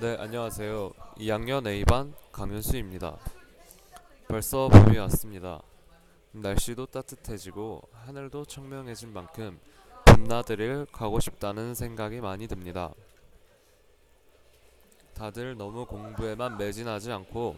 네, 안녕하세요. 2학년 A반 강현수입니다. 벌써 봄이 왔습니다. 날씨도 따뜻해지고 하늘도 청명해진 만큼 봄나들이를 가고 싶다는 생각이 많이 듭니다. 다들 너무 공부에만 매진하지 않고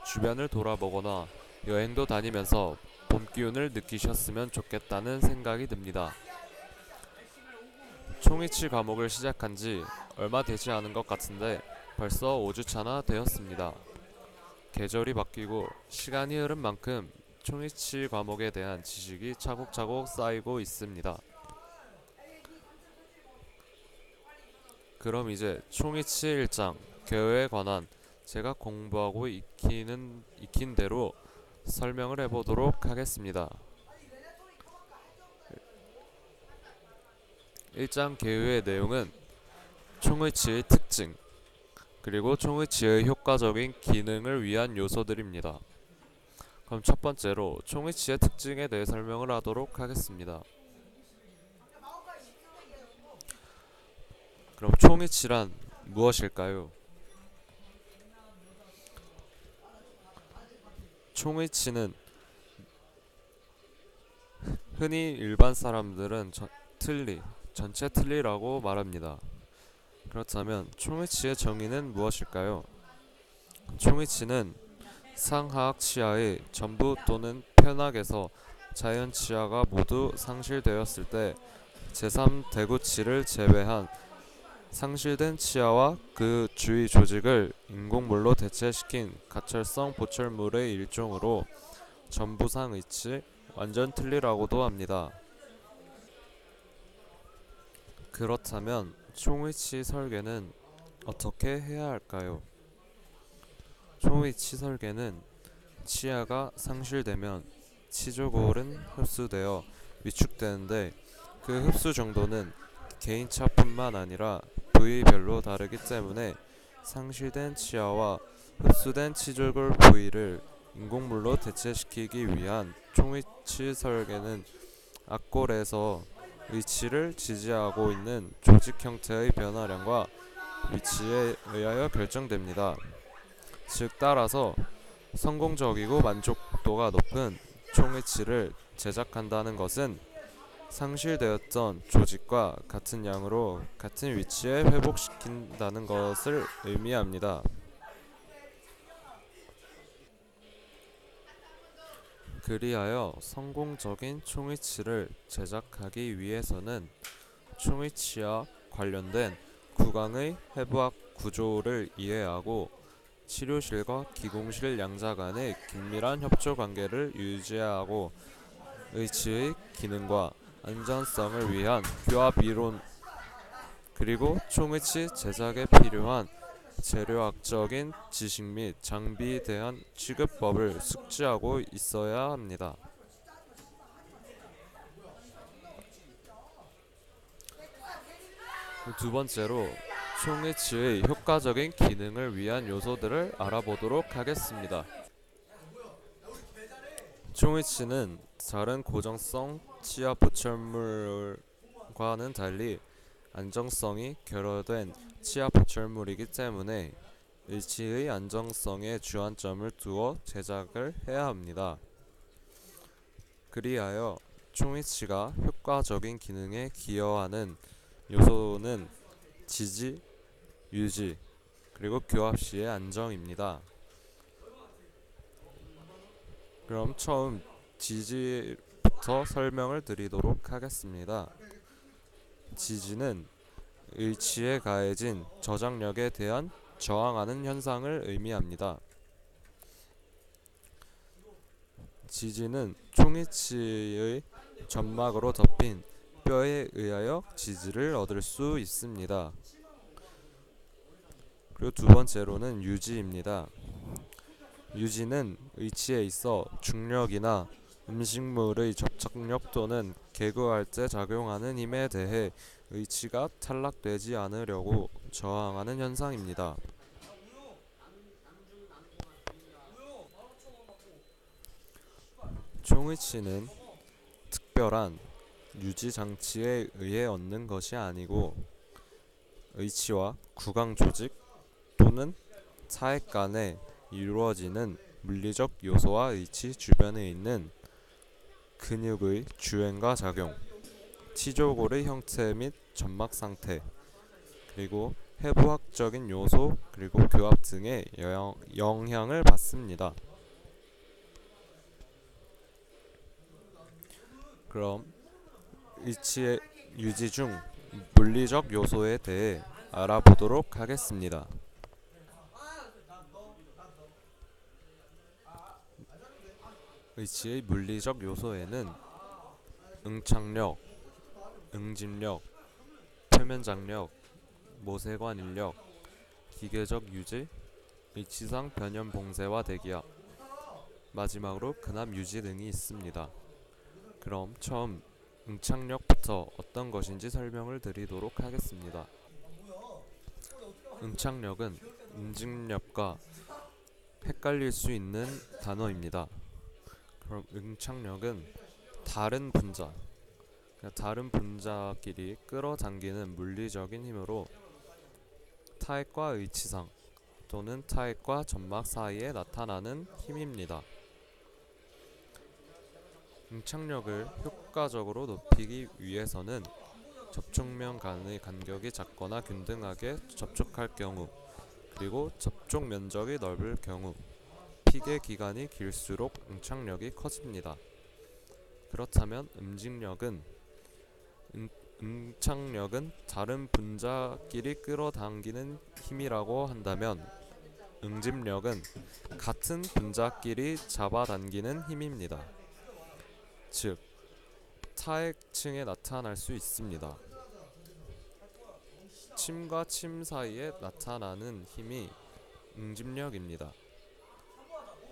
주변을 돌아보거나 여행도 다니면서 봄 기운을 느끼셨으면 좋겠다는 생각이 듭니다. 총이치 과목을 시작한 지 얼마 되지 않은 것 같은데 벌써 5주차나 되었습니다. 계절이 바뀌고 시간이 흐른 만큼 총이치 과목에 대한 지식이 차곡차곡 쌓이고 있습니다. 그럼 이제 총이치 1장 개요에 관한 제가 공부하고 익힌 대로 설명을 해보도록 하겠습니다. 1장 개요의 내용은 총의치의 특징, 그리고 총의치의 효과적인 기능을 위한 요소들입니다. 그럼 첫 번째로 총의치의 특징에 대해 설명을 하도록 하겠습니다. 그럼 총의치란 무엇일까요? 총의치는 흔히 일반 사람들은 전체 틀리라고 말합니다. 그렇다면 총의치의 정의는 무엇일까요? 총의치는 상하악 치하의 전부 또는 편악에서 자연 치하가 모두 상실되었을 때 제3대구치를 제외한 상실된 치아와 그 주위 조직을 인공물로 대체시킨 가철성 보철물의 일종으로 전부상의치, 완전 틀리라고도 합니다. 그렇다면 총의치 설계는 어떻게 해야 할까요? 총의치 설계는 치아가 상실되면 치조골은 흡수되어 위축되는데 그 흡수 정도는 개인차뿐만 아니라 부위별로 다르기 때문에 상실된 치아와 흡수된 치조골 부위를 인공물로 대체시키기 위한 총위치 설계는 악골에서 위치를 지지하고 있는 조직 형태의 변화량과 위치에 의하여 결정됩니다. 즉 따라서 성공적이고 만족도가 높은 총위치를 제작한다는 것은 상실되었던 조직과 같은 양으로 같은 위치에 회복시킨다는 것을 의미합니다. 그리하여 성공적인 총위치를 제작하기 위해서는 총위치와 관련된 구강의 해부학 구조를 이해하고 치료실과 기공실 양자 간의 긴밀한 협조 관계를 유지하고 의치의 기능과 안전성을 위한 교합 이론 그리고 총의치 제작에 필요한 재료학적인 지식 및 장비에 대한 취급법을 숙지하고 있어야 합니다. 두 번째로 총의치의 효과적인 기능을 위한 요소들을 알아보도록 하겠습니다. 총의치는 다른 고정성 치아 보철물과는 달리 안정성이 결여된 치아 보철물이기 때문에 일치의 안정성에 주안점을 두어 제작을 해야 합니다. 그리하여 총위치가 효과적인 기능에 기여하는 요소는 지지, 유지, 그리고 교합 시의 안정입니다. 그럼 처음 지지부터 설명을 드리도록 하겠습니다. 지지는 의치에 가해진 저장력에 대한 저항하는 현상을 의미합니다. 지지는 총이치의 점막으로 덮인 뼈에 의하여 지지를 얻을 수 있습니다. 그리고 두 번째로는 유지입니다. 유지는 의치에 있어 중력이나 음식물의 접착력 또는 개그할 때 작용하는 힘에 대해 의치가 탈락되지 않으려고 저항하는 현상입니다. 총의치는 특별한 유지 장치에 의해 얻는 것이 아니고 의치와 구강 조직 또는 또는 타액 간에 이루어지는 물리적 요소와 의치 주변에 있는 근육의 주행과 작용, 치조골의 형태 및 점막 상태, 그리고 해부학적인 요소 그리고 교합 등의 영향을 받습니다. 그럼 의치의 유지 중 물리적 요소에 대해 알아보도록 하겠습니다. 의치의 물리적 요소에는 응착력, 응집력, 표면장력, 모세관 인력, 기계적 유지, 의치상 변형 봉쇄와 대기압, 마지막으로 근압 유지 등이 있습니다. 그럼 처음 응착력부터 어떤 것인지 설명을 드리도록 하겠습니다. 응착력은 응집력과 헷갈릴 수 있는 단어입니다. 그럼 응착력은 다른 분자끼리 끌어당기는 물리적인 힘으로 타액과 의치상 또는 타액과 점막 사이에 나타나는 힘입니다. 응착력을 효과적으로 높이기 위해서는 접촉면 간의 간격이 작거나 균등하게 접촉할 경우, 그리고 접촉 면적이 넓을 경우, 피개 기간이 길수록 응착력이 커집니다. 그렇다면 응착력은 다른 분자끼리 끌어당기는 힘이라고 한다면 응집력은 같은 분자끼리 잡아당기는 힘입니다. 즉, 타액층에 나타날 수 있습니다. 침과 침 사이에 나타나는 힘이 응집력입니다.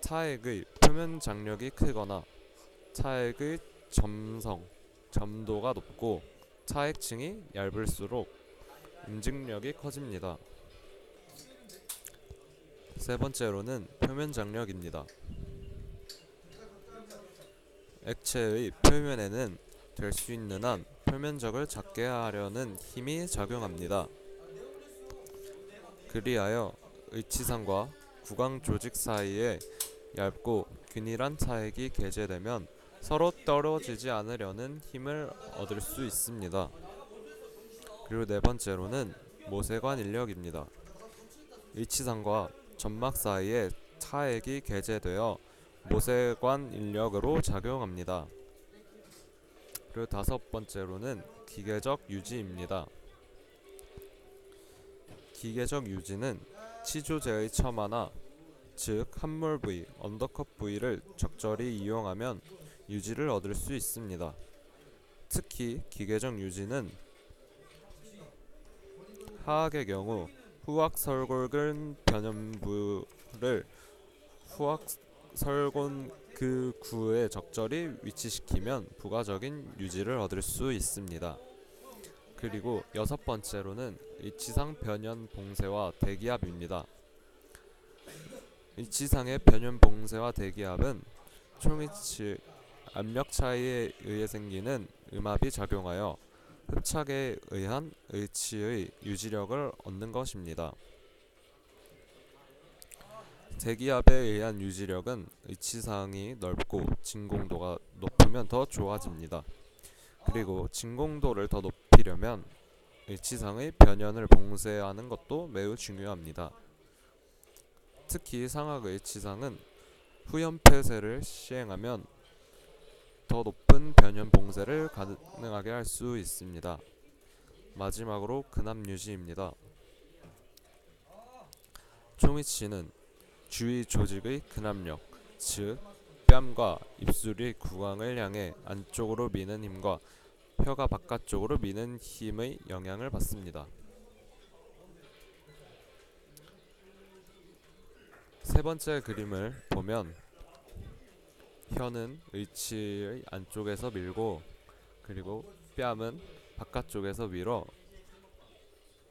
타액의 표면 장력이 크거나 타액의 점도가 높고 타액층이 얇을수록 응집력이 커집니다. 세 번째로는 표면 장력입니다. 액체의 표면에는 될 수 있는 한 표면적을 작게 하려는 힘이 작용합니다. 그리하여 의치상과 구강 조직 사이에 얇고 균일한 타액이 개재되면 서로 떨어지지 않으려는 힘을 얻을 수 있습니다. 그리고 네 번째로는 모세관 인력입니다. 의치상과 점막 사이에 타액이 개재되어 모세관 인력으로 작용합니다. 그리고 다섯 번째로는 기계적 유지입니다. 기계적 유지는 치조제의 첨화나 즉 함몰 부위, 언더컷 부위를 적절히 이용하면 유지를 얻을 수 있습니다. 특히 기계적 유지는 하악의 경우 후악설골근 변연부를 후악설골 그 구에 적절히 위치시키면 부가적인 유지를 얻을 수 있습니다. 그리고 여섯 번째로는 의치상 변연 봉쇄와 대기압입니다. 의치상의 변연 봉쇄와 대기압은 총위치 압력 차이에 의해 생기는 음압이 작용하여 흡착에 의한 의치의 유지력을 얻는 것입니다. 대기압에 의한 유지력은 의치상이 넓고 진공도가 높으면 더 좋아집니다. 그리고 진공도를 더 높이려면 의치상의 변연을 봉쇄하는 것도 매우 중요합니다. 특히 상악 의치상은 후연 폐쇄를 시행하면 더 높은 변연 봉쇄를 가능하게 할 수 있습니다. 마지막으로 근압 유지입니다. 총위치는 주위 조직의 근압력, 즉 뺨과 입술이 구강을 향해 안쪽으로 미는 힘과 혀가 바깥쪽으로 미는 힘의 영향을 받습니다. 세 번째 그림을 보면 혀는 의치의 안쪽에서 밀고 그리고 뺨은 바깥쪽에서 밀어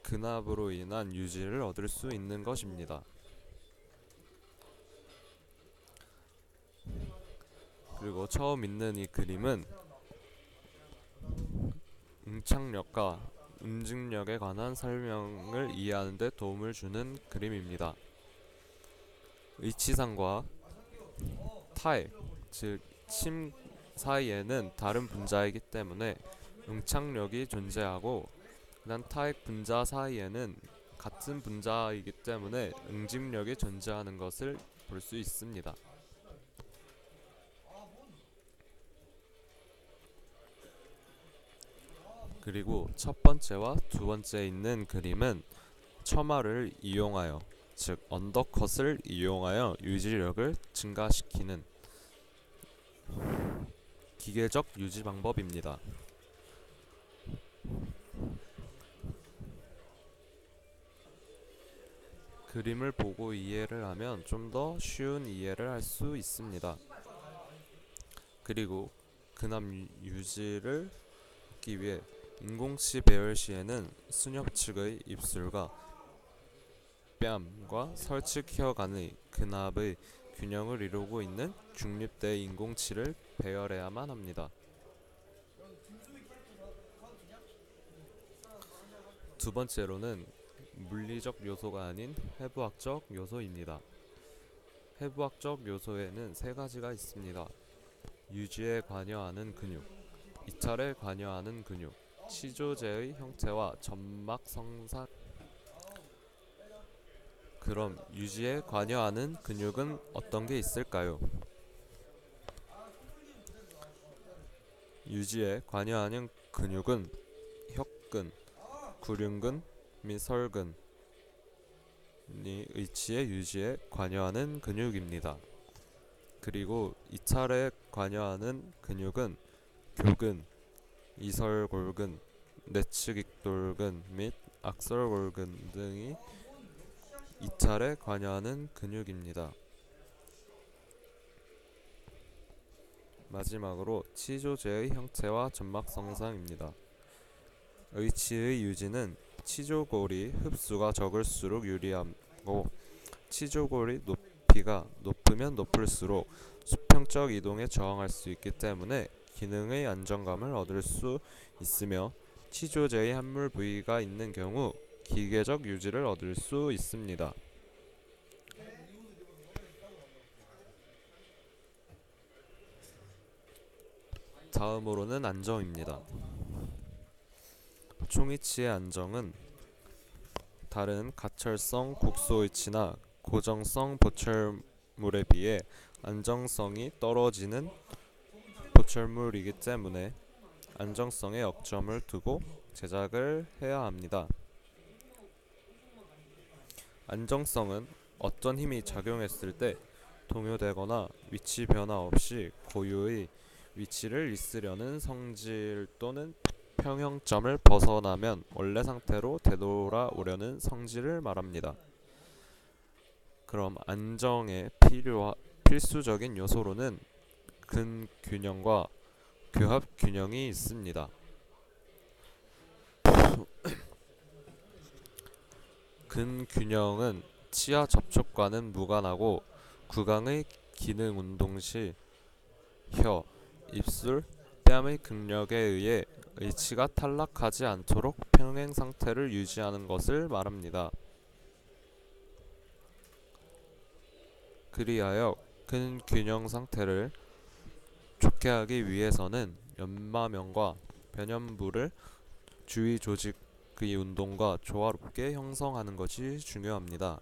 근압으로 인한 유지를 얻을 수 있는 것입니다. 그리고 처음 있는 이 그림은 응착력과 응집력에 관한 설명을 이해하는 데 도움을 주는 그림입니다. 의치상과 타액, 즉 침 사이에는 다른 분자이기 때문에 응착력이 존재하고, 난 타액 분자 사이에는 같은 분자이기 때문에 응집력이 존재하는 것을 볼 수 있습니다. 그리고 첫 번째와 두 번째에 있는 그림은 처마를 이용하여, 즉 언더컷을 이용하여 유지력을 증가시키는 기계적 유지 방법입니다. 그림을 보고 이해를 하면 좀 더 쉬운 이해를 할 수 있습니다. 그리고 근압 유지를 하기 위해 인공치 배열 시에는 수렵 측의 입술과 뺨과 설측 혀 간의 근압의 균형을 이루고 있는 중립대 인공치를 배열해야만 합니다. 두 번째로는 물리적 요소가 아닌 해부학적 요소입니다. 해부학적 요소에는 세 가지가 있습니다. 유지에 관여하는 근육, 이탈에 관여하는 근육, 치조제의 형태와 점막 성상. 그럼 유지에 관여하는 근육은 어떤 게 있을까요? 유지에 관여하는 근육은 혁근, 구륜근 및 설근이 의치의 유지에 관여하는 근육입니다. 그리고 이탈에 관여하는 근육은 교근, 이설골근, 내측익돌근 및 악설골근 등이 이탈에 관여하는 근육입니다. 마지막으로 치조제의 형태와 점막 성상입니다. 의치의 유지는 치조골이 흡수가 적을수록 유리하고, 치조골이 높이가 높으면 높을수록 수평적 이동에 저항할 수 있기 때문에 기능의 안정감을 얻을 수 있으며, 치조제의 함몰 부위가 있는 경우 기계적 유지를 얻을 수 있습니다. 다음으로는 안정입니다. 총이치의 안정은 다른 가철성 국소의치나 고정성 보철물에 비해 안정성이 떨어지는 보철물이기 때문에 안정성에 역점을 두고 제작을 해야 합니다. 안정성은 어떤 힘이 작용했을 때 동요되거나 위치 변화 없이 고유의 위치를 있으려는 성질 또는 평형점을 벗어나면 원래 상태로 되돌아오려는 성질을 말합니다. 그럼 안정에 필수적인 요소로는 근균형과 교합균형이 있습니다. 근균형은 치아 접촉과는 무관하고 구강의 기능 운동 시 혀, 입술, 뺨의 극력에 의해 의치가 탈락하지 않도록 평행 상태를 유지하는 것을 말합니다. 그리하여 근균형 상태를 좋게 하기 위해서는 연마면과 변연부를 주위 조직의 운동과 조화롭게 형성하는 것이 중요합니다.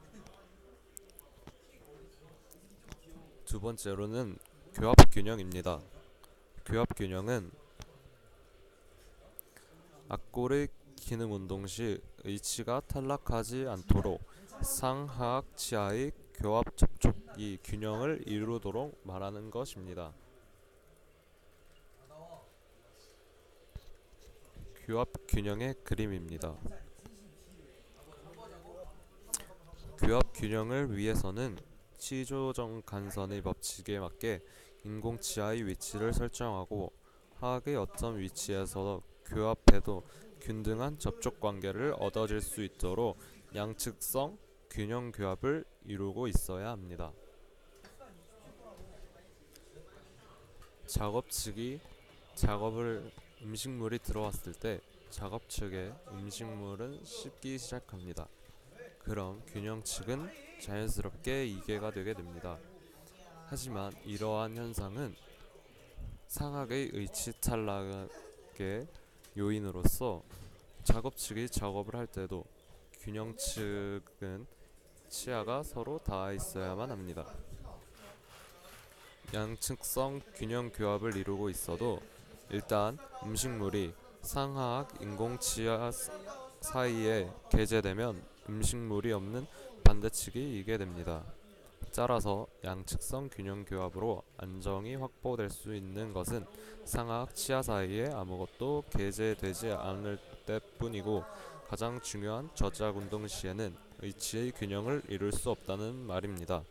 두 번째로는 교합균형입니다. 교합균형은 악골의 기능 운동 시 의치가 탈락하지 않도록 상하악 치아의 교합 접촉이 균형을 이루도록 말하는 것입니다. 교합균형의 그림입니다. 교합균형을 위해서는 치조정간선의 법칙에 맞게 인공치아의 위치를 설정하고 하악의 어떤 위치에서 교합해도 균등한 접촉관계를 얻어질 수 있도록 양측성 균형 교합을 이루고 있어야 합니다. 작업 측이 작업을 음식물이 들어왔을 때 작업 측의 음식물은 씹기 시작합니다. 그럼 균형 측은 자연스럽게 이계가 되게 됩니다. 하지만 이러한 현상은 상학의 의치 탈락의 요인으로서 작업 측이 작업을 할 때도 균형 측은 치아가 서로 닿아 있어야만 합니다. 양측성 균형 교합을 이루고 있어도 일단 음식물이 상하악 인공 치아 사이에 개재되면 음식물이 없는 반대측이 이게 됩니다. 따라서 양측성 균형 교합으로 안정이 확보될 수 있는 것은 상하악 치아 사이에 아무것도 개재되지 않을 때뿐이고 가장 중요한 저작 운동 시에는 의치의 균형을 이룰 수 없다는 말입니다.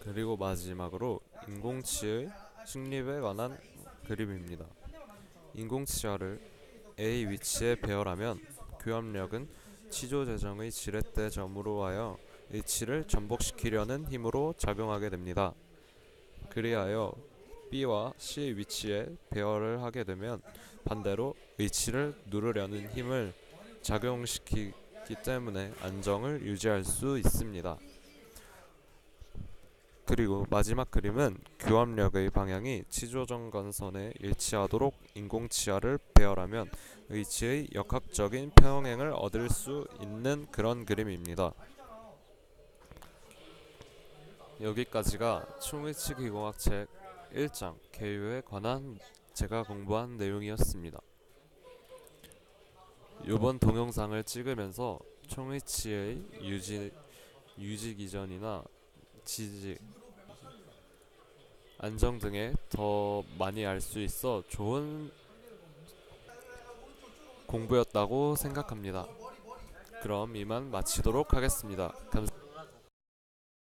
그리고 마지막으로 인공치의 식립에 관한 그림입니다. 인공치아를 A 위치에 배열하면 교합력은 치조재정의 지렛대 점으로 하여 H를 전복시키려는 힘으로 작용하게 됩니다. 그리하여 B와 C 위치에 배열을 하게 되면 반대로 H를 누르려는 힘을 작용시키기 때문에 안정을 유지할 수 있습니다. 그리고 마지막 그림은 교합력의 방향이 치조정관선에 일치하도록 인공치아를 배열하면 H의 역학적인 평행을 얻을 수 있는 그런 그림입니다. 여기까지가 총의치 기공학 책 1장 개요에 관한 제가 공부한 내용이었습니다. 이번 동영상을 찍으면서 총의치의 유지 기전이나 지지, 안정 등에 더 많이 알 수 있어 좋은 공부였다고 생각합니다. 그럼 이만 마치도록 하겠습니다. 감사합니다.